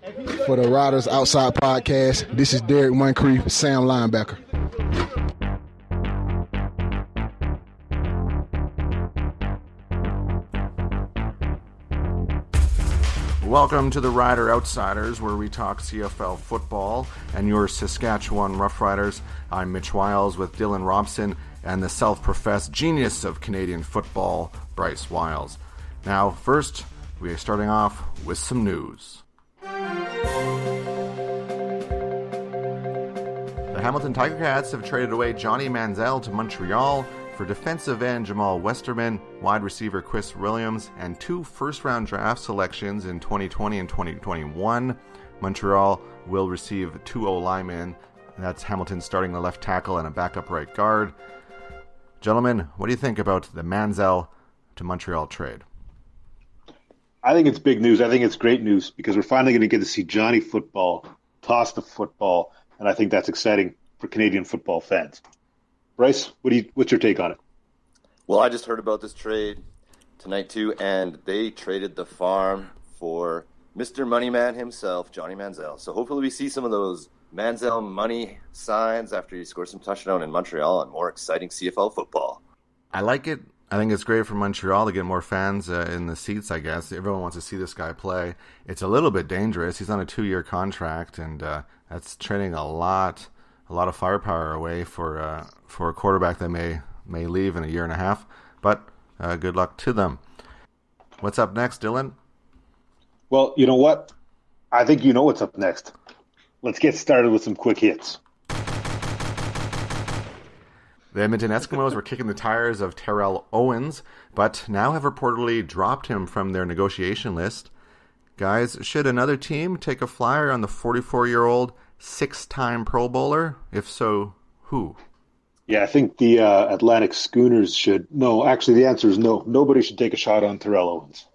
For the Riders Outside Podcast, this is Derrick Moncrief, Sam Linebacker. Welcome to the Rider Outsiders, where we talk CFL football and your Saskatchewan Roughriders. I'm Mitch Wiles with Dylan Robson and the self-professed genius of Canadian football, Bryce Wiles. Now, first, we are starting off with some news. The Hamilton Tiger Cats have traded away Johnny Manziel to Montreal for defensive end Jamal Westerman, wide receiver Chris Williams, and 2 first-round draft selections in 2020 and 2021. Montreal will receive 2 O-linemen. That's Hamilton starting the left tackle and a backup right guard. Gentlemen, what do you think about the Manziel to Montreal trade? I think it's big news. I think it's great news because we're finally going to get to see Johnny football, toss the football, and I think that's exciting for Canadian football fans. Bryce, what's your take on it? Well, I just heard about this trade tonight too, and they traded the farm for Mr. Moneyman himself, Johnny Manziel. So hopefully we see some of those Manziel money signs after he scores some touchdown in Montreal and more exciting CFL football. I like it. I think it's great for Montreal to get more fans in the seats, I guess. Everyone wants to see this guy play. It's a little bit dangerous. He's on a 2-year contract, and that's trading a lot of firepower away for a quarterback that may leave in a year and a half. But good luck to them. What's up next, Dylan? Well, you know what? I think you know what's up next. Let's get started with some quick hits. The Edmonton Eskimos were kicking the tires of Terrell Owens, but now have reportedly dropped him from their negotiation list. Guys, should another team take a flyer on the 44-year-old 6-time Pro Bowler? If so, who? Yeah, I think the Atlantic Schooners should. No, actually, the answer is no. Nobody should take a shot on Terrell Owens.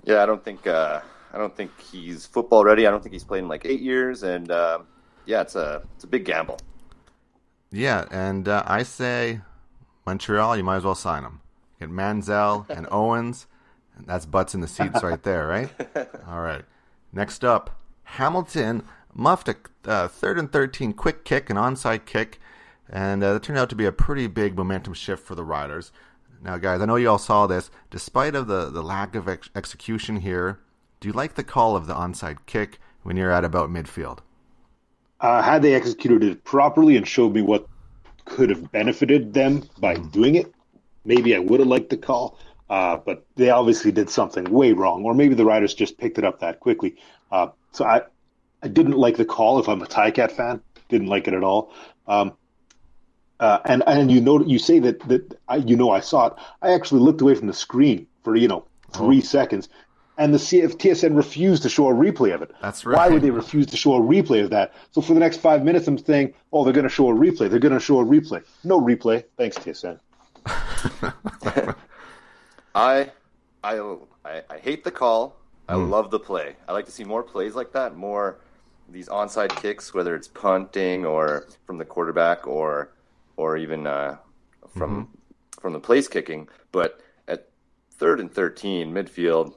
Yeah, I don't think he's football ready. I don't think he's played in like 8 years, and it's a big gamble. Yeah, and I say Montreal, you might as well sign him. Get Manziel and Owens. And that's butts in the seats right there, right? All right. Next up, Hamilton muffed a 3rd and 13 quick kick, an onside kick, and that turned out to be a pretty big momentum shift for the Riders. Now, guys, I know you all saw this. Despite of the lack of execution here, do you like the call of the onside kick when you're at about midfield? Had they executed it properly and showed me what could have benefited them by doing it, maybe I would have liked the call. But they obviously did something way wrong, or maybe the Riders just picked it up that quickly. So I didn't like the call. If I'm a Ticat fan, didn't like it at all. And you say that I saw it. I actually looked away from the screen for 3 seconds. And the TSN refused to show a replay of it. That's right. Why would they refuse to show a replay of that? So for the next 5 minutes, I'm saying, they're going to show a replay. They're going to show a replay. No replay. Thanks, TSN. I hate the call. I love the play. I like to see more plays like that, more these onside kicks, whether it's punting or from the quarterback or even from the place kicking. But at 3rd and 13 midfield,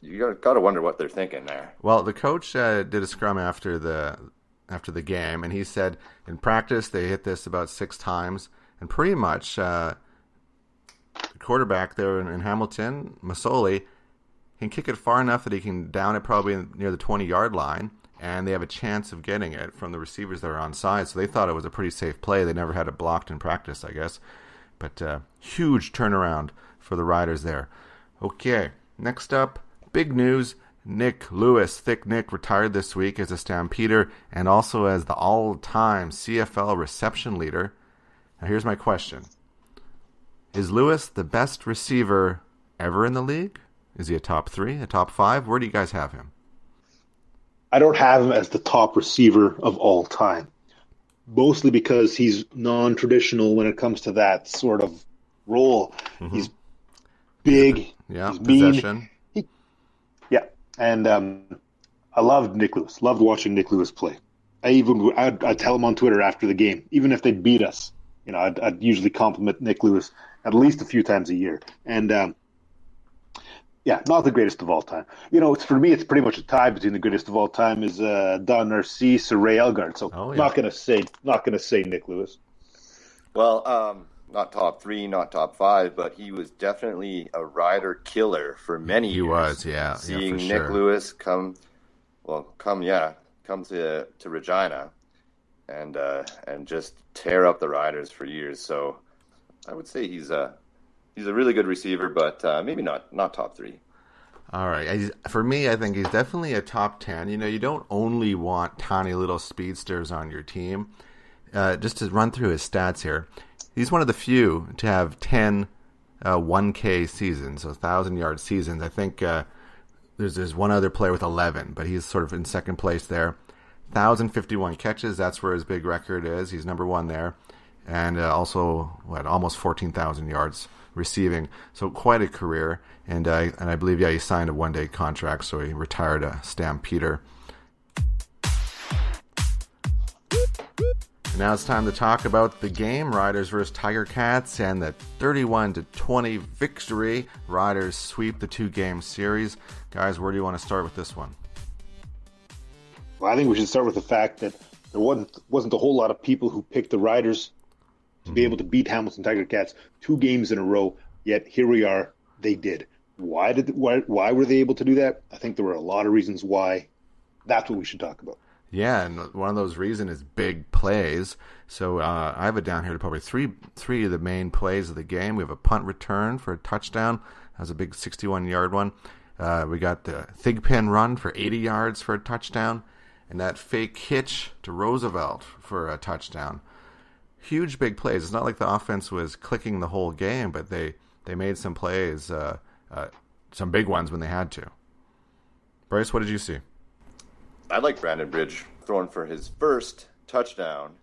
you got to wonder what they're thinking there. Well, the coach did a scrum after the game, and he said in practice they hit this about 6 times, and pretty much the quarterback there in Hamilton, Masoli, can kick it far enough that he can down it probably near the 20-yard line, and they have a chance of getting it from the receivers that are on side. So they thought it was a pretty safe play. They never had it blocked in practice, I guess. But huge turnaround for the Riders there. Okay, next up, big news. Nick Lewis, Thick Nick, retired this week as a Stampeder and also as the all-time CFL reception leader. Now here's my question. Is Lewis the best receiver ever in the league? Is he a top 3, a top 5? Where do you guys have him? I don't have him as the top receiver of all time, mostly because he's non-traditional when it comes to that sort of role. Mm-hmm. He's big, he's possession. Mean. And I loved Nick Lewis, loved watching Nick Lewis play. I'd tell him on Twitter after the game, even if they beat us, I'd usually compliment Nick Lewis at least a few times a year. And Yeah, not the greatest of all time. For me, it's pretty much a tie between the greatest of all time is Don Narcisse or Ray Elgart. So not gonna say Nick Lewis. Well, not top 3, not top 5, but he was definitely a rider killer for many years. He was, yeah. Seeing for Nick sure. Lewis come to Regina and just tear up the riders for years. So I would say he's a really good receiver, but maybe not top 3. All right. For me, I think he's definitely a top 10. You don't only want tiny little speedsters on your team. Just to run through his stats here, he's one of the few to have 10 1K seasons, so 1,000-yard seasons. I think there's one other player with 11, but he's sort of in second place there. 1,051 catches, that's where his big record is. He's number 1 there. And also, almost 14,000 yards receiving. So quite a career. And I believe, he signed a one-day contract, so he retired a Stampeder. And now it's time to talk about the game, Riders versus Tiger Cats, and the 31-20 victory. Riders sweep the 2-game series. Guys, where do you want to start with this one? Well, I think we should start with the fact that there wasn't a whole lot of people who picked the Riders to be able to beat Hamilton Tiger Cats 2 games in a row, yet here we are, they did. Why were they able to do that? I think there were a lot of reasons why. That's what we should talk about. Yeah, and one of those reasons is big plays. So I have it down here to probably three of the main plays of the game. We have a punt return for a touchdown. That was a big 61-yard one. We got the Thigpen run for 80 yards for a touchdown, and that fake hitch to Roosevelt for a touchdown. Huge big plays. It's not like the offense was clicking the whole game, but they made some plays, some big ones when they had to. Bryce, what did you see? I like Brandon Bridge throwing for his first touchdown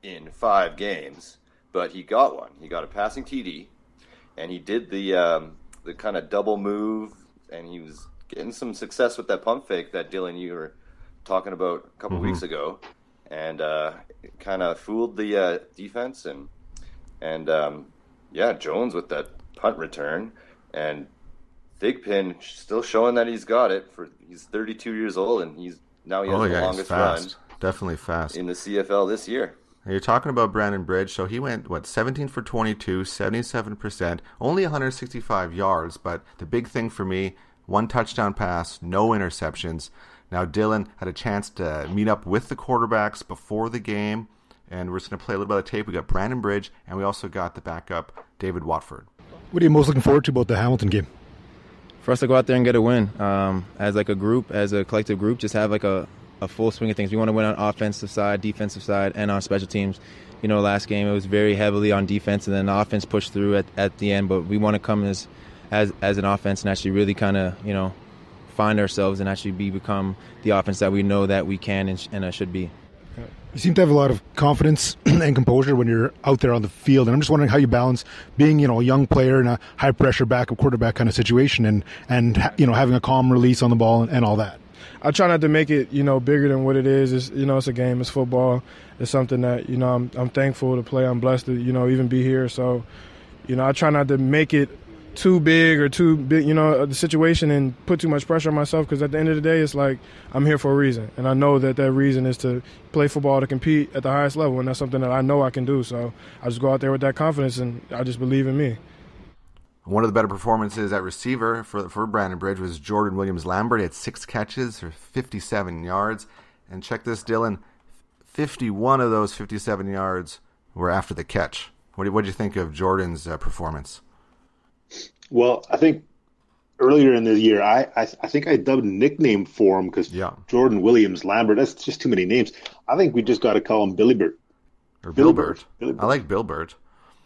in 5 games, but he got one. He got a passing TD, and he did the kind of double move, and he was getting some success with that pump fake that Dylan, you were talking about a couple weeks ago, and it kind of fooled the defense, and Jones with that punt return, and Thigpen still showing that he's got it. He's 32 years old, and he has the longest run. Definitely fast in the CFL this year. And you're talking about Brandon Bridge, so he went 17 for 22, 77%, only 165 yards, but the big thing for me, 1 touchdown pass, no interceptions. Now Dylan had a chance to meet up with the quarterbacks before the game, and we're just going to play a little bit of tape. We got Brandon Bridge, and we also got the backup, David Watford. What are you most looking forward to about the Hamilton game? For us to go out there and get a win, as like a group, as a collective group, just have like a full swing of things. We want to win on offensive side, defensive side, and on special teams. Last game it was very heavily on defense, and then the offense pushed through at the end. But we want to come as an offense and actually really kind of find ourselves and actually become the offense that we know that we can and should be. You seem to have a lot of confidence and composure when you're out there on the field, and I'm just wondering how you balance being, a young player in a high-pressure backup quarterback kind of situation and having a calm release on the ball and all that. I try not to make it, bigger than what it is. It's, it's a game. It's football. It's something that, I'm thankful to play. I'm blessed to, even be here. So, I try not to make it too big or too big, the situation and put too much pressure on myself, because at the end of the day, it's like I'm here for a reason. And I know that reason is to play football, to compete at the highest level, and that's something that I know I can do. So I just go out there with that confidence, and I just believe in me. One of the better performances at receiver for Brandon Bridge was Jordan Williams-Lambert. He had 6 catches for 57 yards. And check this, Dylan, 51 of those 57 yards were after the catch. What do you think of Jordan's performance? Well, I think earlier in the year, I think I dubbed a nickname for him because Jordan Williams-Lambert, that's just too many names. I think we just got to call him Billy Bert. Or Bill Bert. I like Bill Bert.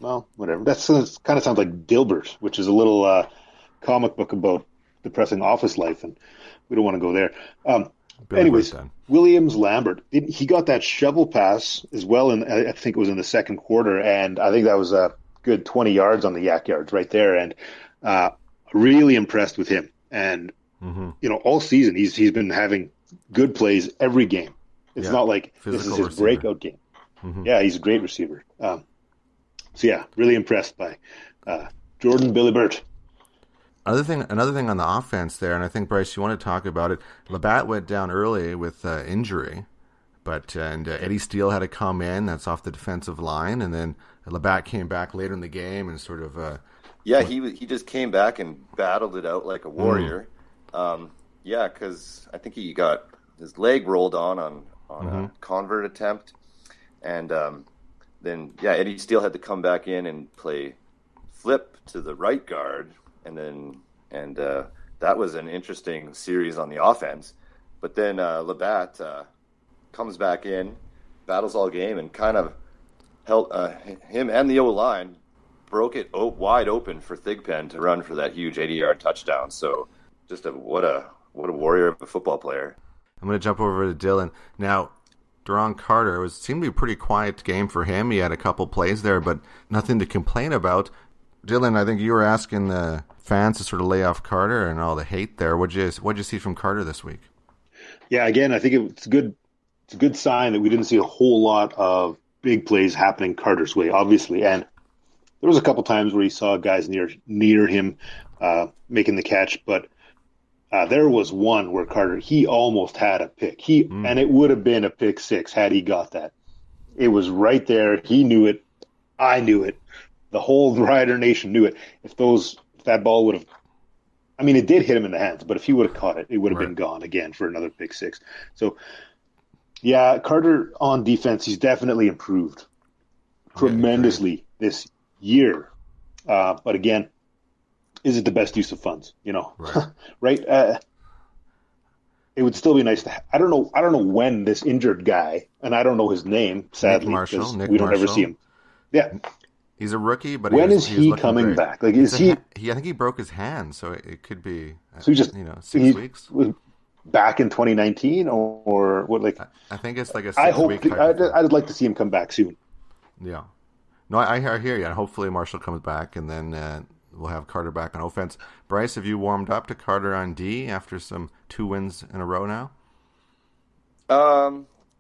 Well, whatever. That kind of sounds like Dilbert, which is a little comic book about depressing office life, and we don't want to go there. Anyways, Williams-Lambert, he got that shovel pass as well, and I think it was in the second quarter, and I think that was a good 20 yards on the yak yards right there, and really impressed with him. And all season he's been having good plays every game. It's not like this is his breakout game. Yeah, he's a great receiver. So yeah, really impressed by Jordan Billy Bert. Another thing on the offense there, and I think, Bryce, you want to talk about it. Labatt went down early with injury, and Eddie Steele had to come in. That's off the defensive line, and then Labatt came back later in the game and sort of. He just came back and battled it out like a warrior. Because I think he got his leg rolled on a convert attempt, and then Eddie Steele had to come back in and play flip to the right guard. And that was an interesting series on the offense. But then Labatt comes back in, battles all game, and kind of held him and the O-line broke it wide open for Thigpen to run for that huge 80-yard touchdown. So just what a warrior of a football player. I'm going to jump over to Dylan. Now, Duron Carter seemed to be a pretty quiet game for him. He had a couple plays there, but nothing to complain about. Dylan, I think you were asking the fans to sort of lay off Carter and all the hate there. What'd you see from Carter this week? Yeah, again, I think it's good. It's a good sign that we didn't see a whole lot of big plays happening Carter's way, obviously. And there was a couple times where he saw guys near him making the catch, but there was one where Carter, he almost had a pick. And it would have been a pick six had he got that. It was right there. He knew it. I knew it. The whole Rider Nation knew it. If that ball would have, I mean, it did hit him in the hands, but if he would have caught it, it would have been gone again for another pick six. So, yeah, Carter on defense, he's definitely improved tremendously this year. But again, is it the best use of funds? Right? It would still be nice to. I don't know when this injured guy, and I don't know his name, sadly, because we don't ever see him. Yeah. He's a rookie, but when is he coming back? Like, is he? I think he broke his hand, so it could be. So he just 6 weeks. Back in 2019, or what? Like, I think it's like a 6 week. I'd like to see him come back soon. Yeah, no, I hear you. And hopefully Marshall comes back, and then we'll have Carter back on offense. Bryce, have you warmed up to Carter on D after some 2 wins in a row now?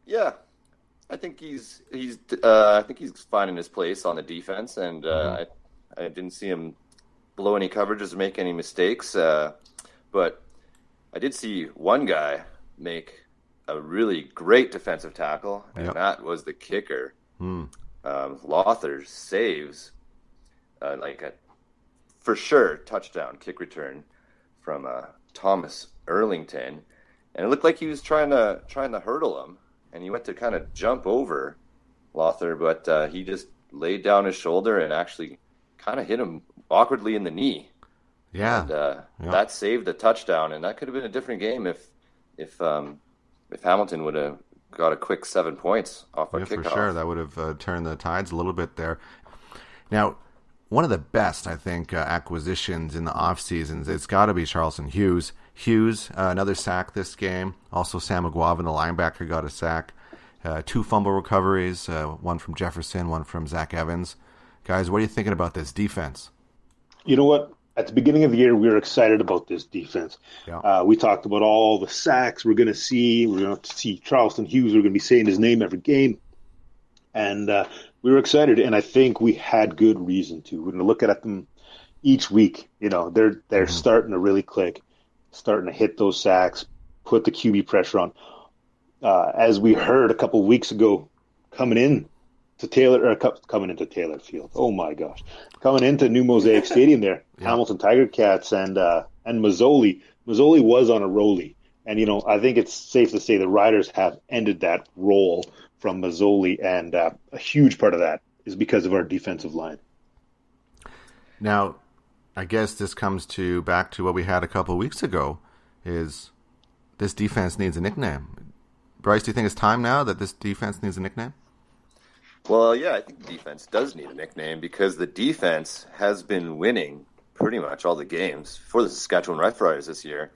Yeah. I think he's finding his place on the defense, and I didn't see him blow any coverages or make any mistakes. But I did see one guy make a really great defensive tackle, and that was the kicker. Lothar saves like a for sure touchdown kick return from Thomas Erlington, and it looked like he was trying to hurdle him. And he went to kind of jump over Lothar, but he just laid down his shoulder and actually kind of hit him awkwardly in the knee. Yeah. And that saved a touchdown, and that could have been a different game if Hamilton would have got a quick 7 points off a kickoff. For sure. That would have turned the tides a little bit there. Now, one of the best, I think, acquisitions in the offseason, it's got to be Charleston Hughes. Another sack this game. Also, Sam McGuavin, the linebacker, got a sack. 2 fumble recoveries, one from Jefferson, one from Zach Evans. Guys, what are you thinking about this defense? You know what? At the beginning of the year, we were excited about this defense. Yeah. We talked about all the sacks we're going to see. We're going to see Charleston Hughes. We're going to be saying his name every game. And we were excited, and I think we had good reason to. We're going to look at them each week. They're starting to really click, starting to hit those sacks, put the QB pressure on. As we heard a couple of weeks ago, coming into Taylor Field. Oh my gosh, coming into New Mosaic Stadium there, Hamilton Tiger Cats and Mazzoli. Mazzoli was on a rollie, and I think it's safe to say the Riders have ended that roll from Mazzoli, and a huge part of that is because of our defensive line. Now, I guess this comes back to what we had a couple of weeks ago, is this defense needs a nickname. Bryce, do you think it's time now that this defense needs a nickname? Well, yeah, I think the defense does need a nickname because the defense has been winning pretty much all the games for the Saskatchewan Roughriders this year.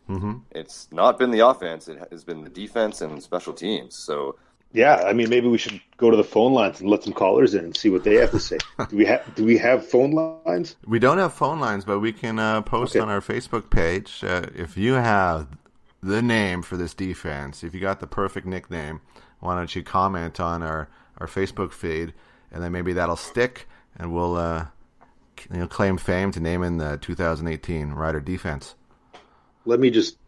It's not been the offense. It has been the defense and special teams. So, yeah, I mean, maybe we should go to the phone lines and let some callers in and see what they have to say. Do we have phone lines? We don't have phone lines, but we can post on our Facebook page. If you have the name for this defense, if you got the perfect nickname, why don't you comment on our Facebook feed, and then maybe that'll stick, and we'll claim fame to name in the 2018 Rider defense? Let me just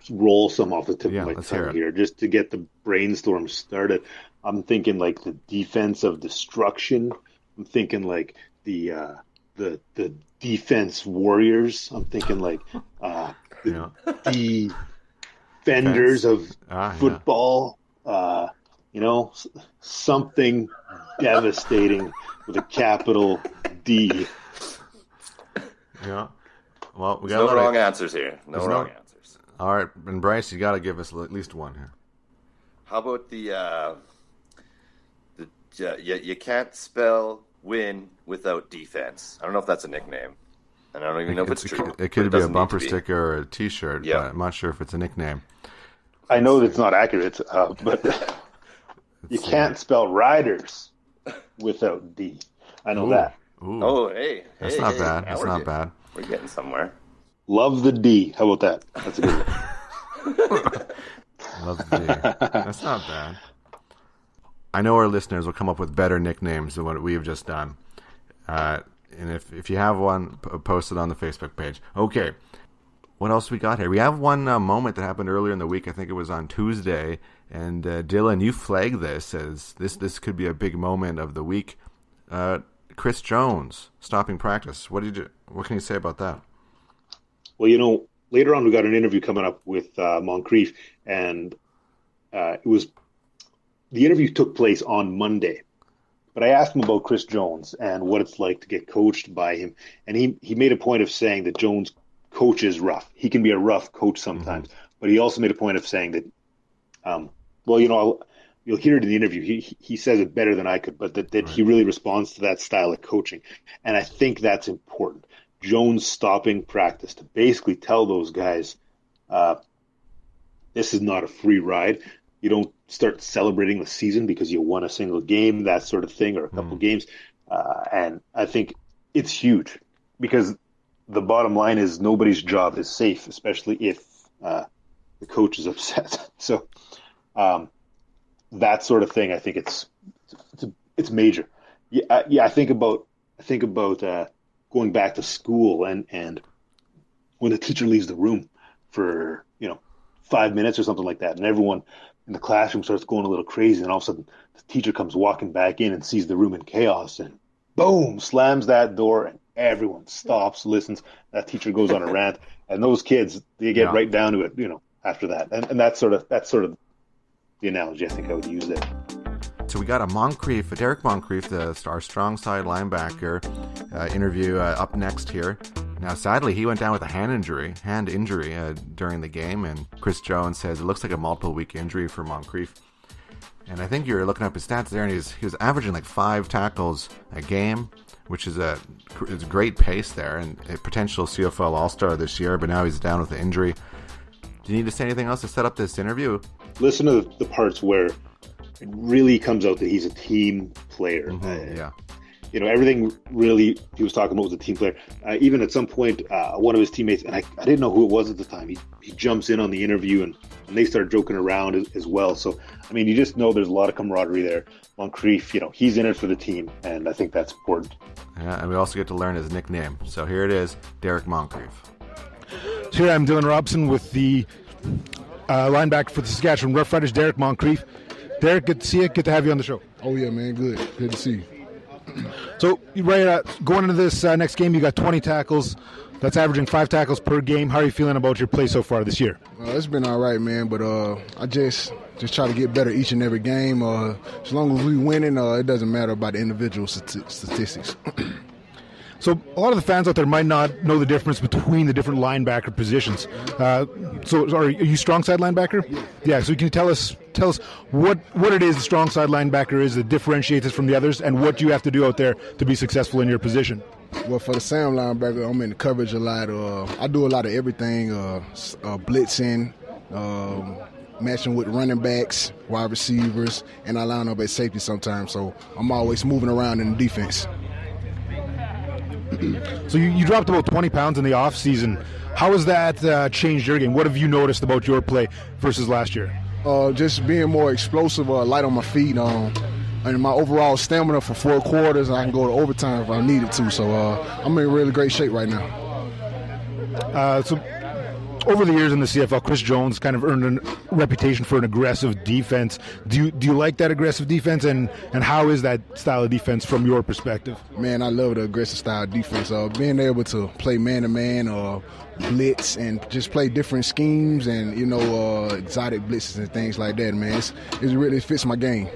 roll some off the tip of my let's hear tongue it. here, just to get the brainstorm started. I'm thinking like the defense of destruction. I'm thinking like the defense warriors. I'm thinking like the defenders of football. Something devastating with a capital D. Yeah. Well, we got no wrong answers here. No wrong answers. All right, and Bryce, you got to give us at least one here. How about you can't spell win without defense? I don't know if that's a nickname, and I don't even know if it's true. It could be a bumper sticker or a T-shirt, but I'm not sure if it's a nickname. I know that's not accurate, but you can't spell riders without D. I know that. Ooh. Oh, hey. That's not bad. That's not bad. We're getting somewhere. Love the D. How about that? That's a good one. Love the D. That's not bad. I know our listeners will come up with better nicknames than what we have just done. And if you have one, post it on the Facebook page. Okay. What else we got here? We have one moment that happened earlier in the week. I think it was on Tuesday. And Dylan, you flagged this as this could be a big moment of the week. Chris Jones stopping practice. What can you say about that? Well, later on we got an interview coming up with Moncrief, and the interview took place on Monday. But I asked him about Chris Jones and what it's like to get coached by him, and he made a point of saying that Jones coaches rough. He can be a rough coach sometimes, but he also made a point of saying that, you'll hear it in the interview. He says it better than I could, but that he really responds to that style of coaching. And I think that's important. Jones stopping practice to basically tell those guys, this is not a free ride. You don't start celebrating the season because you won a single game, that sort of thing, or a couple games. And I think it's huge because the bottom line is nobody's job is safe, especially if the coach is upset. So, that sort of thing, I think it's major. I think about going back to school and when the teacher leaves the room for 5 minutes or something like that, and everyone in the classroom starts going a little crazy, and all of a sudden the teacher comes walking back in and sees the room in chaos, and boom, slams that door, and everyone stops, listens. That teacher goes on a rant, and those kids, they get right down to it, after that, and that's sort of the analogy I think I would use there. So we got a Derrick Moncrief, our strong side linebacker, interview up next here. Now, sadly, he went down with a hand injury during the game, and Chris Jones says it looks like a multiple-week injury for Moncrief. And I think you're looking up his stats there, and he was averaging like 5 tackles a game, which is a great pace there, and a potential CFL All-Star this year, but now he's down with the injury. Do you need to say anything else to set up this interview? Listen to the parts where it really comes out that he's a team player. Everything really he was talking about was a team player. Even at some point, one of his teammates, and I didn't know who it was at the time, he jumps in on the interview and they start joking around as well. So, I mean, you just know there's a lot of camaraderie there. Moncrief, he's in it for the team, and I think that's important. Yeah, and we also get to learn his nickname. So here it is, Derrick Moncrief. So here I'm Dylan Robson with the linebacker for the Saskatchewan Roughriders, Derrick Moncrief. Derrick, good to see you. Good to have you on the show. Oh, yeah, man. Good to see you. So, going into this next game, you got 20 tackles. That's averaging 5 tackles per game. How are you feeling about your play so far this year? It's been all right, man, but I just try to get better each and every game. As long as we winning, it doesn't matter about the individual statistics. So a lot of the fans out there might not know the difference between the different linebacker positions. So are you strong side linebacker? Yeah. So can you tell us what it is the strong side linebacker is that differentiates us from the others, and what you have to do out there to be successful in your position? Well, for the Sam linebacker, I'm in the coverage a lot. I do a lot of everything, blitzing, matching with running backs, wide receivers, and I line up at safety sometimes. So I'm always moving around in the defense. So you dropped about 20 pounds in the off season. How has that changed your game? What have you noticed about your play versus last year? Just being more explosive, light on my feet. and my overall stamina for 4 quarters. I can go to overtime if I needed to. So I'm in really great shape right now. So over the years in the CFL, Chris Jones kind of earned a reputation for an aggressive defense. Do you like that aggressive defense, and how is that style of defense from your perspective? Man, I love the aggressive style of defense. Being able to play man-to-man or blitz and just play different schemes and, exotic blitzes and things like that, man. It really fits my game.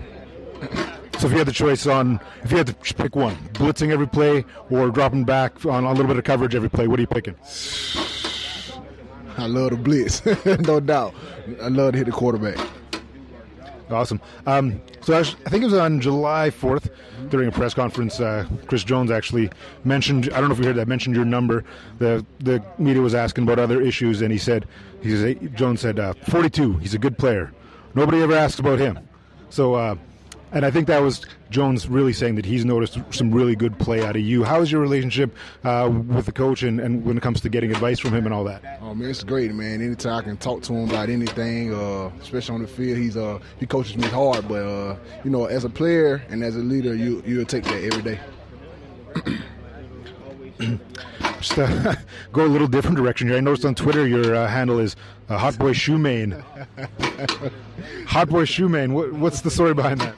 So if you had the choice if you had to pick one, blitzing every play or dropping back on a little bit of coverage every play, what are you picking? I love the blitz, no doubt. I love to hit the quarterback. Awesome. So I think it was on July 4th during a press conference, Chris Jones actually mentioned, I don't know if you heard that, mentioned your number. The media was asking about other issues, and Jones said, 42, he's a good player. Nobody ever asks about him. So, and I think that was Jones really saying that he's noticed some really good play out of you. How is your relationship with the coach and when it comes to getting advice from him and all that? Oh, man, it's great, man. Anytime I can talk to him about anything, especially on the field, he coaches me hard. But, as a player and as a leader, you'll take that every day. Just go a little different direction here. I noticed on Twitter your handle is Hotboy Shoemane. Hotboy Shoemane, what's the story behind that?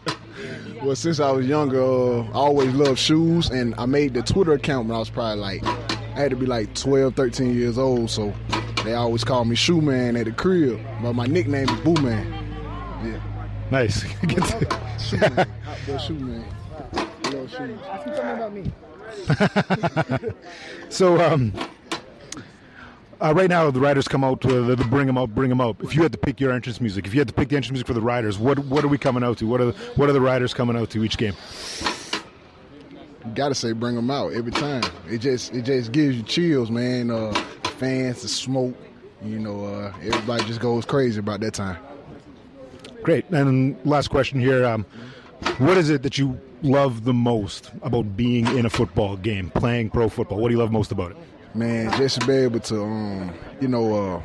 Well, since I was younger, I always loved shoes, and I made the Twitter account when I was probably I had to be 12, 13 years old, so they always called me Shoeman at the crib, but my nickname is Boo Man. Yeah. Nice. Shoeman. Hotboy Shoeman. I love shoes. Ask me something about me. So, right now the Riders come out with the bring 'em up. If you had to pick your entrance music, if you had to pick the entrance music for the Riders, what are we coming out to? What are the Riders coming out to each game? You gotta say bring 'em out every time. It just gives you chills, man. The fans, the smoke, everybody just goes crazy about that time. Great. And last question here. What is it that you love the most about being in a football game, playing pro football? What do you love most about it? Man, just to be able to,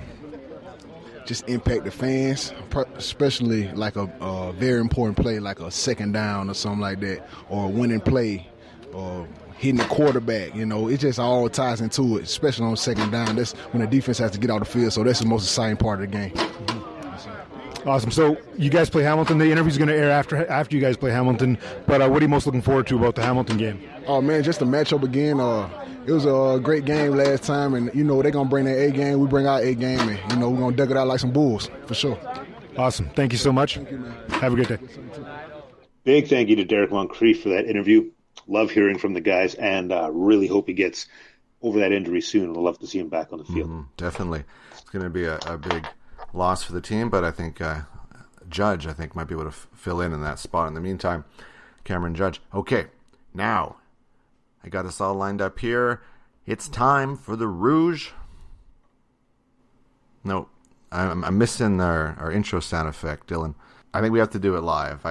just impact the fans, especially like a very important play, like a second down or something like that, or a winning play, or hitting the quarterback. It just all ties into it, especially on second down. That's when the defense has to get out the field, so that's the most exciting part of the game. Awesome. So you guys play Hamilton. The interview's going to air after you guys play Hamilton. But what are you most looking forward to about the Hamilton game? Oh, man, just the matchup again. It was a great game last time, and, they're going to bring their A game. We bring our A game, and, we're going to duck it out like some bulls, for sure. Awesome. Thank you so much. Thank you, man. Have a good day. Big thank you to Derrick Moncrief for that interview. Love hearing from the guys, and really hope he gets over that injury soon. We'll love to see him back on the field. Definitely. It's going to be a big loss for the team, but I think Judge, might be able to fill in that spot. In the meantime, Cameron Judge. Okay, now I got us all lined up here. It's time for the Rouge. No, I'm missing our intro sound effect, Dylan. I think we have to do it live.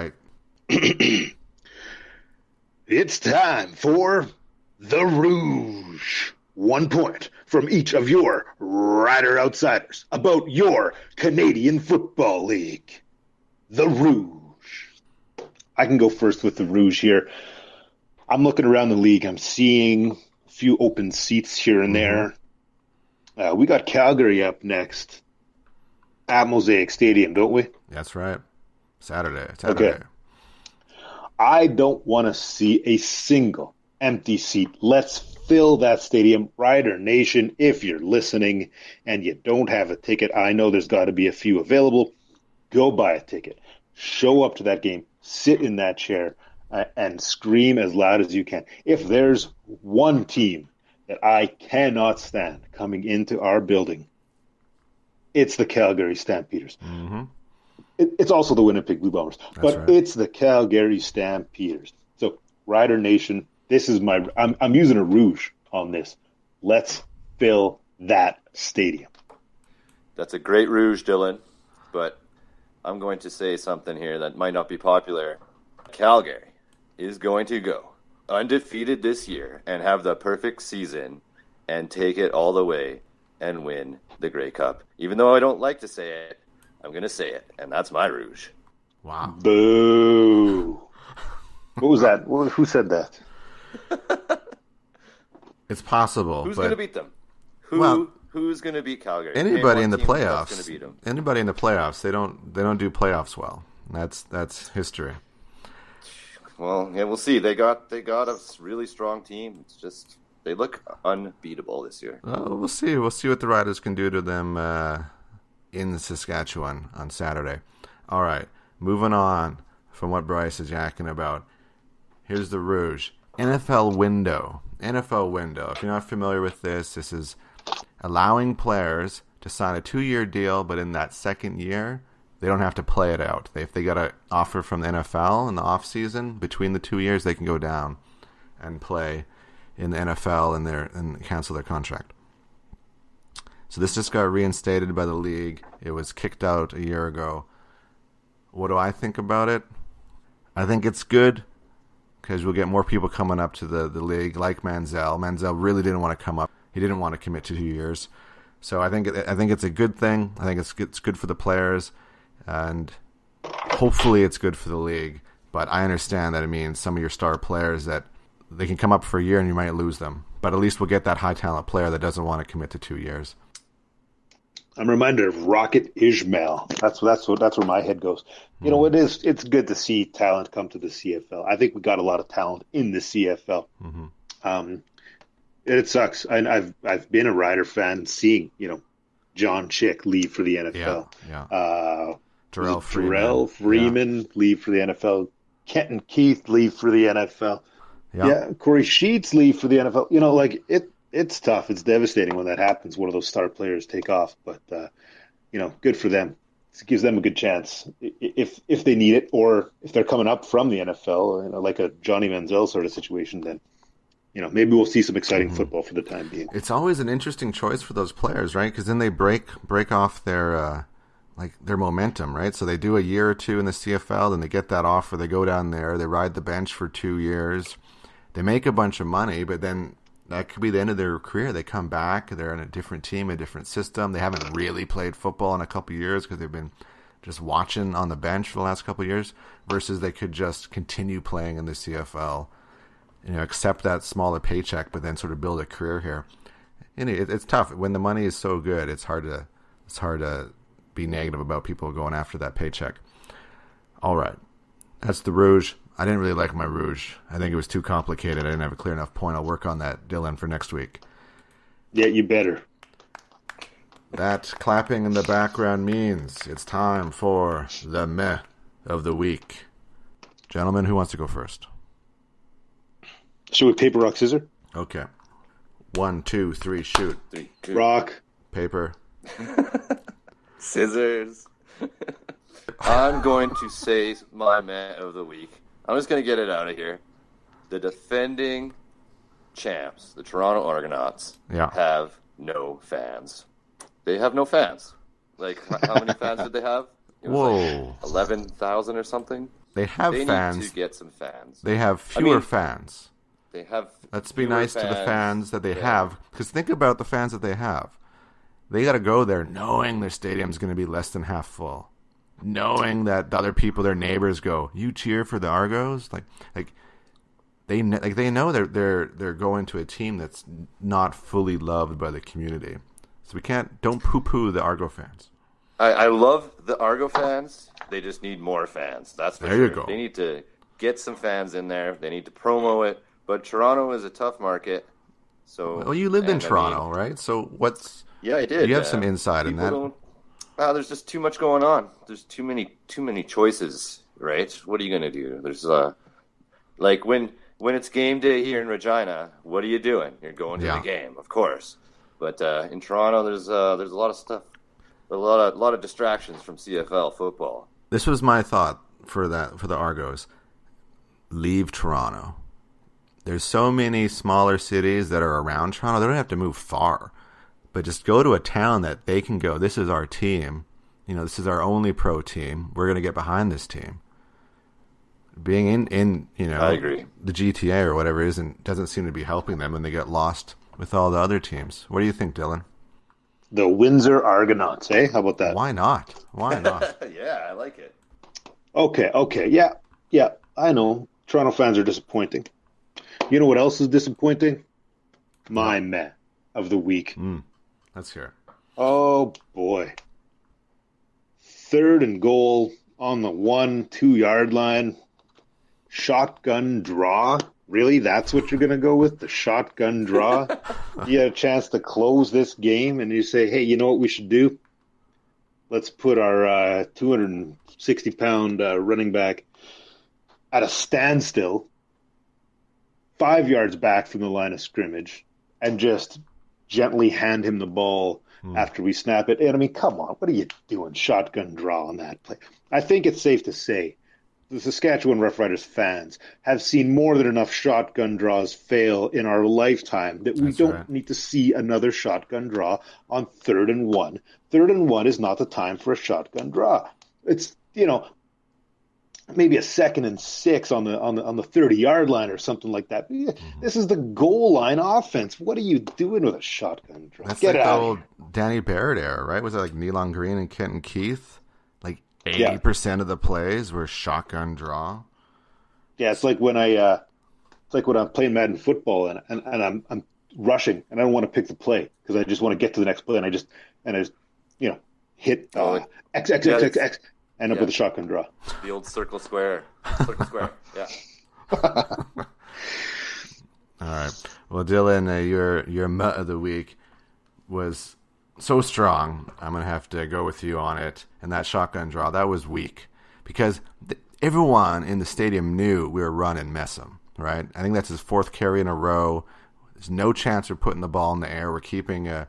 It's time for the Rouge. 1 point from each of your Rider Outsiders about your Canadian Football League. The Rouge. I can go first with the Rouge here. I'm looking around the league. I'm seeing a few open seats here and there. We got Calgary up next at Mosaic Stadium, don't we? That's right. Saturday. Okay. I don't want to see a single empty seat. Let's fill that stadium. Rider Nation, if you're listening and you don't have a ticket, I know there's got to be a few available. Go buy a ticket. Show up to that game. Sit in that chair and scream as loud as you can. If there's one team that I cannot stand coming into our building, it's the Calgary Stampeders. Mm-hmm. It's also the Winnipeg Blue Bombers, but right. It's the Calgary Stampeders. So, Rider Nation, this is I'm using a Rouge on this. Let's fill that stadium. That's a great Rouge, Dylan, but I'm going to say something here that might not be popular. Calgary is going to go undefeated this year and have the perfect season and take it all the way and win the Grey Cup. Even though I don't like to say it, I'm going to say it, and that's my Rouge. Wow. Boo. What was that? Who said that? It's possible. Who's but going to beat them? Who's going to beat Calgary? Anybody in the Name one team playoffs. that's gonna beat them. Anybody in the playoffs. They don't do playoffs well. That's history. Well, yeah, we'll see. They got a really strong team. It's just they look unbeatable this year. Oh, we'll see. We'll see what the Riders can do to them in Saskatchewan on Saturday. All right, moving on from what Bryce is yakking about. Here's the Rouge. NFL window. If you're not familiar with this is allowing players to sign a 2-year deal, but in that second year, they don't have to play it out. If they got an offer from the NFL in the offseason, between the 2 years, they can go down and play in the NFL and cancel their contract. So this just got reinstated by the league. It was kicked out a year ago. What do I think about it? I think it's good because we'll get more people coming up to the league, like Manziel. Manziel really didn't want to come up. He didn't want to commit to 2 years. So I think it's a good thing. I think it's good for the players, and hopefully it's good for the league. But I understand that it means some of your star players that they can come up for a year and you might lose them. But at least we'll get that high talent player that doesn't want to commit to 2 years. I'm reminded of Rocket Ismail. That's where my head goes. You know, it's good to see talent come to the CFL. I think we got a lot of talent in the CFL. Mm-hmm. It sucks. I've been a Rider fan, seeing John Chick leave for the NFL. Yeah. Terrell Freeman leave for the NFL. Kenton Keith leave for the NFL. Yeah. Corey Sheets leave for the NFL. It's tough. It's devastating when that happens. One of those star players take off, but good for them. It gives them a good chance if they need it, or if they're coming up from the NFL, like a Johnny Manziel sort of situation. Then, maybe we'll see some exciting football for the time being. It's always an interesting choice for those players, right? Because then they break off their their momentum, right? So they do a year or two in the CFL, then they get that offer, they go down there, they ride the bench for 2 years, they make a bunch of money, but then that could be the end of their career. They come back, they're in a different team, a different system. They haven't really played football in a couple of years because they've been just watching on the bench for the last couple of years, versus they could just continue playing in the CFL, accept that smaller paycheck, but then sort of build a career here. And it's tough. When the money is so good, it's hard to be negative about people going after that paycheck. All right. That's the Rouge. I didn't really like my Rouge. I think it was too complicated. I didn't have a clear enough point. I'll work on that, Dylan, for next week. Yeah, you better. That clapping in the background means it's time for the meh of the week. Gentlemen, who wants to go first? Should we paper, rock, scissors? Okay. 1, 2, 3, shoot. 3, 2. Rock. Paper. Scissors. I'm going to say my meh of the week. I'm just going to get it out of here. The defending champs, the Toronto Argonauts, have no fans. They have no fans. Like, how many fans did they have? It was like 11,000 or something. They have fans. They need to get some fans. They have fewer fans. They have. Let's be nice to the fans that they have. Because think about the fans that they have. They got to go there knowing their stadium's going to be less than half full. Knowing that the other people, their neighbors, go, "You cheer for the Argos?" They know they're going to a team that's not fully loved by the community. So don't poo-poo the Argo fans. I love the Argo fans. They just need more fans. That's for sure. There you go. They need to get some fans in there. They need to promo it. But Toronto is a tough market. So well, you lived in Toronto, right? So what's yeah, I did. You have some insight in that. There's just too much going on. There's too many choices, right? What are you gonna do? There's like when it's game day here in Regina, what are you doing? You're going to the game, of course. But in Toronto, there's a lot of stuff, a lot of distractions from CFL football. This was my thought for the Argos. Leave Toronto. There's so many smaller cities that are around Toronto. They don't have to move far. But just go to a town that they can go, this is our team. This is our only pro team. We're going to get behind this team. Being in I agree. The GTA or whatever doesn't seem to be helping them when they get lost with all the other teams. What do you think, Dylan? The Windsor Argonauts, eh? How about that? Why not? Yeah, I like it. Okay. Yeah, I know. Toronto fans are disappointing. You know what else is disappointing? My meh of the week. Let's hear it. Oh, boy. 3rd and goal on the 1-2 yard line. Shotgun draw. Really? That's what you're going to go with? The shotgun draw? You had a chance to close this game and you say, hey, you know what we should do? Let's put our 260-pound running back at a standstill 5 yards back from the line of scrimmage and just gently hand him the ball after we snap it. And I mean, come on, what are you doing? Shotgun draw on that play. I think it's safe to say the Saskatchewan Roughriders fans have seen more than enough shotgun draws fail in our lifetime that we don't need to see another shotgun draw on 3rd and 1. 3rd and 1 is not the time for a shotgun draw. It's, maybe a 2nd and 6 on the 30-yard line or something like that. This is the goal line offense. What are you doing with a shotgun draw? That's Get like out the old Danny Barrett era, right? Was it like Nealon Green and Kenton Keith? Like 80% of the plays were shotgun draw. Yeah, it's like when I'm playing Madden football and I'm rushing and I don't want to pick the play because I just want to get to the next play and I just hit X end up with a shotgun draw. The old circle square. Yeah. All right. Well, Dylan, your mutt of the week was so strong. I'm gonna have to go with you on it. And that shotgun draw, that was weak because everyone in the stadium knew we were running Messam, right? I think that's his 4th carry in a row. There's no chance we're putting the ball in the air. We're keeping a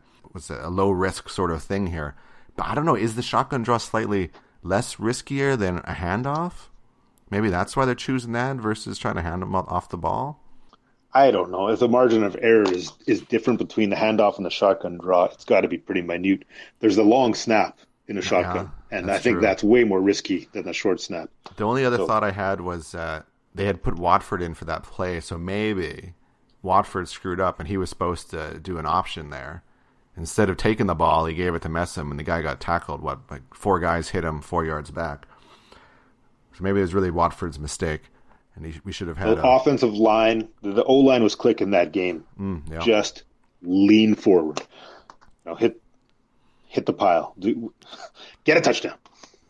low risk sort of thing here. But I don't know. Is the shotgun draw slightly less riskier than a handoff? Maybe that's why they're choosing that versus trying to hand them off the ball. I don't know. If the margin of error is different between the handoff and the shotgun draw, it's got to be pretty minute. There's the long snap in a shotgun, and I think that's way more risky than the short snap. The only other thought I had was they had put Watford in for that play, so maybe Watford screwed up and he was supposed to do an option there. Instead of taking the ball, he gave it to Messam, and the guy got tackled. Like 4 guys hit him 4 yards back. So maybe it was really Watford's mistake, and we should have had the offensive line. The O-line was clicking that game. Just lean forward. Hit the pile. Get a touchdown.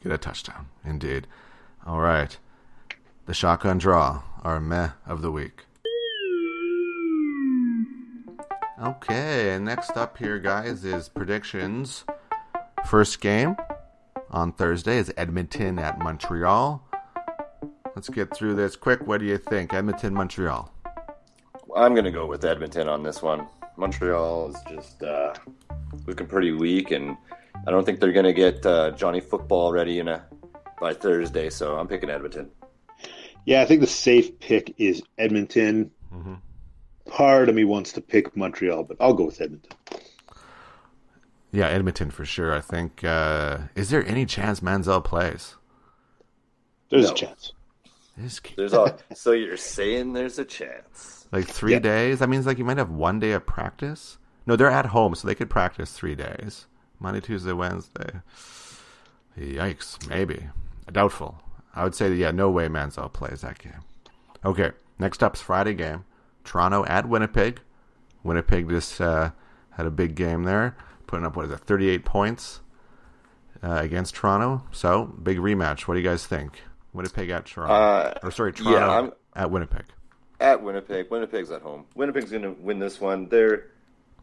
Get a touchdown, indeed. All right. The shotgun draw, our meh of the week. Okay, and next up here, guys, is predictions. First game on Thursday is Edmonton at Montreal. Let's get through this quick. What do you think? Edmonton, Montreal. I'm going to go with Edmonton on this one. Montreal is just looking pretty weak, and I don't think they're going to get Johnny Football ready by Thursday, so I'm picking Edmonton. Yeah, I think the safe pick is Edmonton. Mm-hmm. Part of me wants to pick Montreal, but I'll go with Edmonton. Yeah, Edmonton for sure. I think. Is there any chance Manziel plays? There's a chance. So you're saying there's a chance? Like 3 days? That means like you might have 1 day of practice. No, they're at home, so they could practice 3 days. Monday, Tuesday, Wednesday. Yikes, maybe. Doubtful. I would say no way Manziel plays that game. Okay, next up's Friday game. Toronto at Winnipeg. Winnipeg just had a big game there, putting up 38 points against Toronto. So big rematch. What do you guys think? Winnipeg at Toronto. Toronto at Winnipeg. At Winnipeg. Winnipeg's at home. Winnipeg's going to win this one. They're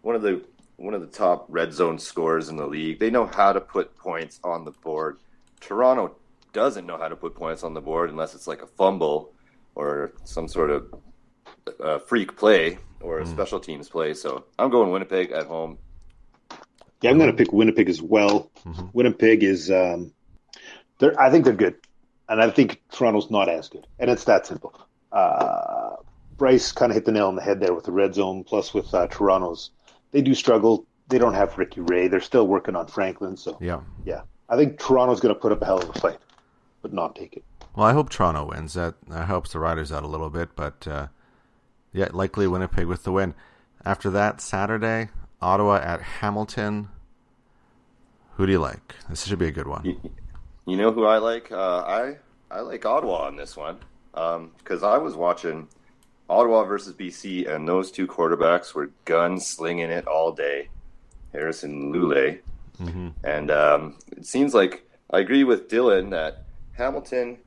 one of the top red zone scorers in the league. They know how to put points on the board. Toronto doesn't know how to put points on the board unless it's like a fumble or some sort of freak play or a special teams play. So I'm going Winnipeg at home. Yeah, I'm going to pick Winnipeg as well. Mm-hmm. Winnipeg is, I think they're good. And I think Toronto's not as good. And it's that simple. Bryce kind of hit the nail on the head there with the red zone, plus with Toronto's. They do struggle. They don't have Ricky Ray. They're still working on Franklin. So, yeah. I think Toronto's going to put up a hell of a fight, but not take it. Well, I hope Toronto wins. That helps the Riders out a little bit, but likely Winnipeg with the win. After that, Saturday, Ottawa at Hamilton. Who do you like? This should be a good one. You know who I like? I like Ottawa on this one. because I was watching Ottawa versus BC, and those two quarterbacks were gun-slinging it all day, Harris and Lule. Mm-hmm. And it seems like I agree with Dylan that Hamilton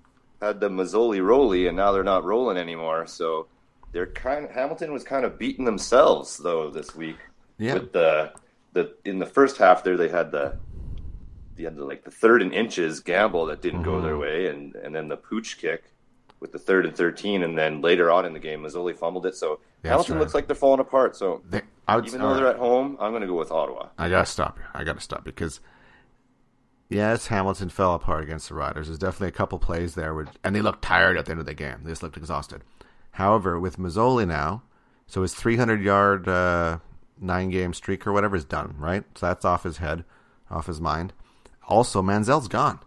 had the Mazzoli rolly, and now they're not rolling anymore. So Hamilton was kind of beating themselves though this week. Yeah. With the in the first half there they had the 3rd and inches gamble that didn't go their way, and then the pooch kick with the 3rd and 13, and then later on in the game Mazzoli fumbled it. So Hamilton looks like they're falling apart. So even though they're at home, I'm going to go with Ottawa. I got to stop because yes, Hamilton fell apart against the Riders. There's definitely a couple plays there, and they looked tired at the end of the game. They just looked exhausted. However, with Mazzoli now, so his 300-yard 9-game streak or whatever is done, right? So that's off his head, off his mind. Also, Manziel's gone.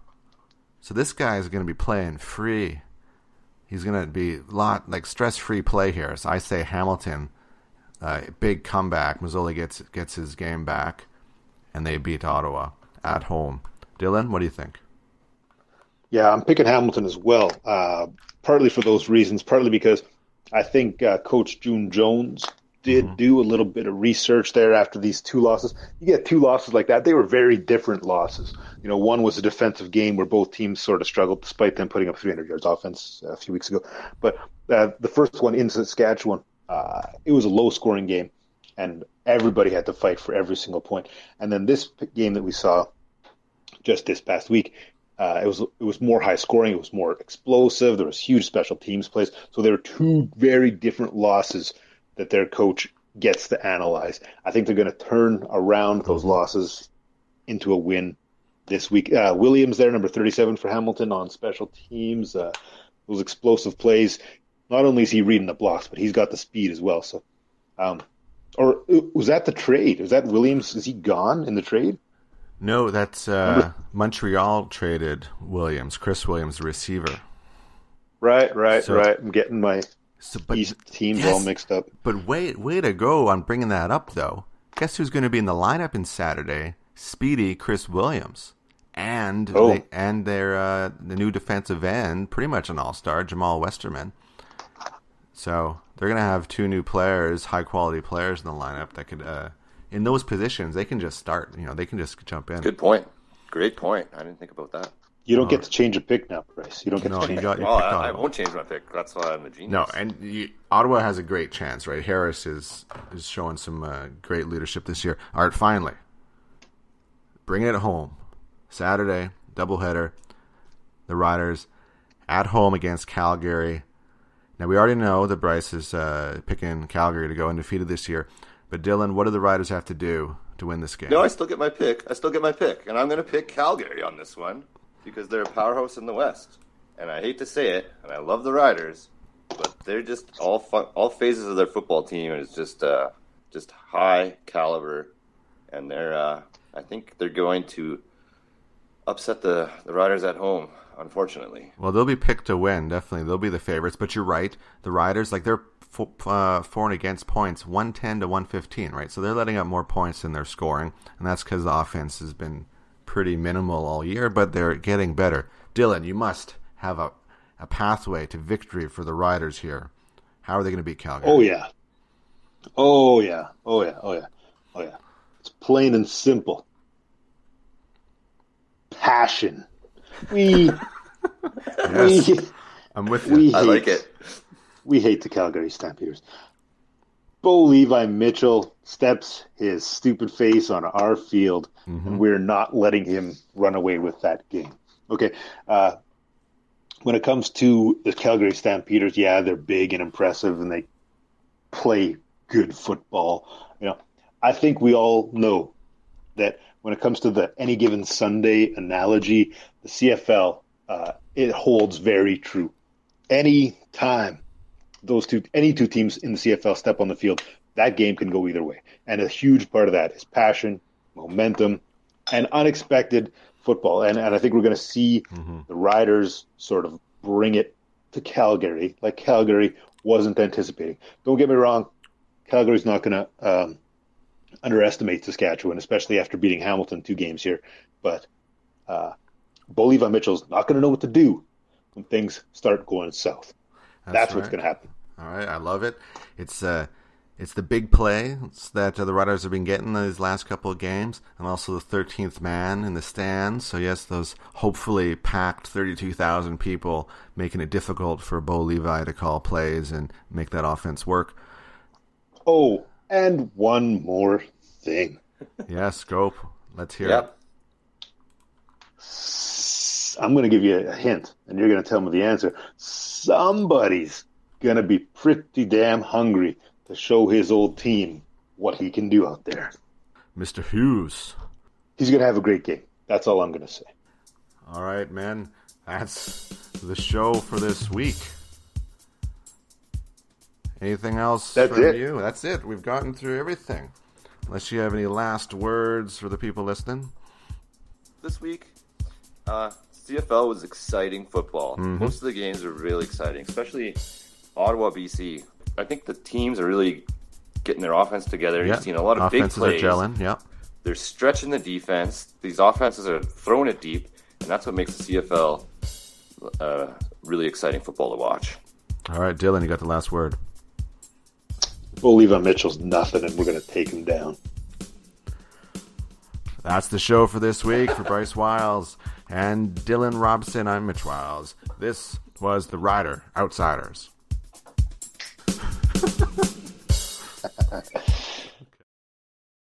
So this guy is going to be playing free. He's going to be stress-free play here. So I say Hamilton, big comeback. Mazzoli gets his game back, and they beat Ottawa at home. Dylan, what do you think? Yeah, I'm picking Hamilton as well, partly for those reasons, partly because I think Coach June Jones did do a little bit of research there after these two losses. You get two losses like that. They were very different losses. One was a defensive game where both teams sort of struggled despite them putting up 300 yards offense a few weeks ago. But the first one in Saskatchewan, it was a low-scoring game, and everybody had to fight for every single point. And then this game that we saw just this past week, it was more high-scoring. It was more explosive. There was huge special teams plays. So there were two very different losses that their coach gets to analyze. I think they're going to turn around those losses into a win this week. Williams there, number 37 for Hamilton on special teams. Those explosive plays. Not only is he reading the blocks, but he's got the speed as well. So, or was that the trade? Was that Williams? Is he gone in the trade? No, that's Montreal traded Williams. Chris Williams, the receiver. Right. I'm getting my teams all mixed up. But way to go on bringing that up, though. Guess who's going to be in the lineup in Saturday? Speedy Chris Williams. And their the new defensive end, pretty much an all-star, Jamal Westerman. So they're going to have two new players, high-quality players in the lineup that could, in those positions, they can just start. They can just jump in. Good point. Great point. I didn't think about that. You don't get to change a pick now, Bryce. You don't get to change it. I won't change my pick. That's why I'm a genius. No, and Ottawa has a great chance, right? Harris is showing some great leadership this year. All right, finally. Bring it home. Saturday, doubleheader. The Riders at home against Calgary. Now, we already know that Bryce is picking Calgary to go undefeated this year. But, Dylan, what do the Riders have to do to win this game? No, I still get my pick. And I'm going to pick Calgary on this one because they're a powerhouse in the West. And I hate to say it, and I love the Riders, but they're just all phases of their football team is just high caliber. And I think they're going to upset the Riders at home, unfortunately. Well, they'll be picked to win, definitely. They'll be the favorites. But you're right. The Riders, they're for and against points, 110 to 115, right? So they're letting up more points than they're scoring. And that's because the offense has been pretty minimal all year, but they're getting better. Dylan, you must have a pathway to victory for the Riders here. How are they going to beat Calgary? Oh, yeah. It's plain and simple. Passion. I'm with you. I like it. We hate the Calgary Stampeders. Bo Levi Mitchell steps his stupid face on our field, and we're not letting him run away with that game. Okay. When it comes to the Calgary Stampeders, yeah, they're big and impressive, and they play good football. I think we all know that when it comes to the any given Sunday analogy, the CFL, it holds very true. Any time any two teams in the CFL step on the field, that game can go either way. And a huge part of that is passion, momentum, and unexpected football. And I think we're going to see the Riders sort of bring it to Calgary like Calgary wasn't anticipating. Don't get me wrong, Calgary's not going to underestimate Saskatchewan, especially after beating Hamilton 2 games here. But Bo Levi Mitchell's not going to know what to do when things start going south. That's what's going to happen. All right, I love it. It's the big play that the Riders have been getting these last couple of games, and also the 13th man in the stands. So yes, those hopefully packed 32,000 people making it difficult for Bo Levi to call plays and make that offense work. Oh, and one more thing. Yes, Scope. Let's hear it. I'm going to give you a hint, and you're going to tell me the answer. Somebody's going to be pretty damn hungry to show his old team what he can do out there. Mr. Hughes. He's going to have a great game. That's all I'm going to say. All right, man. That's the show for this week. Anything else from you? That's it. We've gotten through everything. Unless you have any last words for the people listening. This week, CFL was exciting football. Mm-hmm. Most of the games are really exciting, especially Ottawa, BC. I think the teams are really getting their offense together. Yep. You've seen a lot of big plays. Offenses are gelling, yep. They're stretching the defense. These offenses are throwing it deep, and that's what makes the CFL really exciting football to watch. All right, Dylan, you got the last word. Bo Levi Mitchell's nothing, and we're going to take him down. That's the show for this week. For Bryce Wiles and Dylan Robson, I'm Mitch Wiles. This was the Rider Outsiders.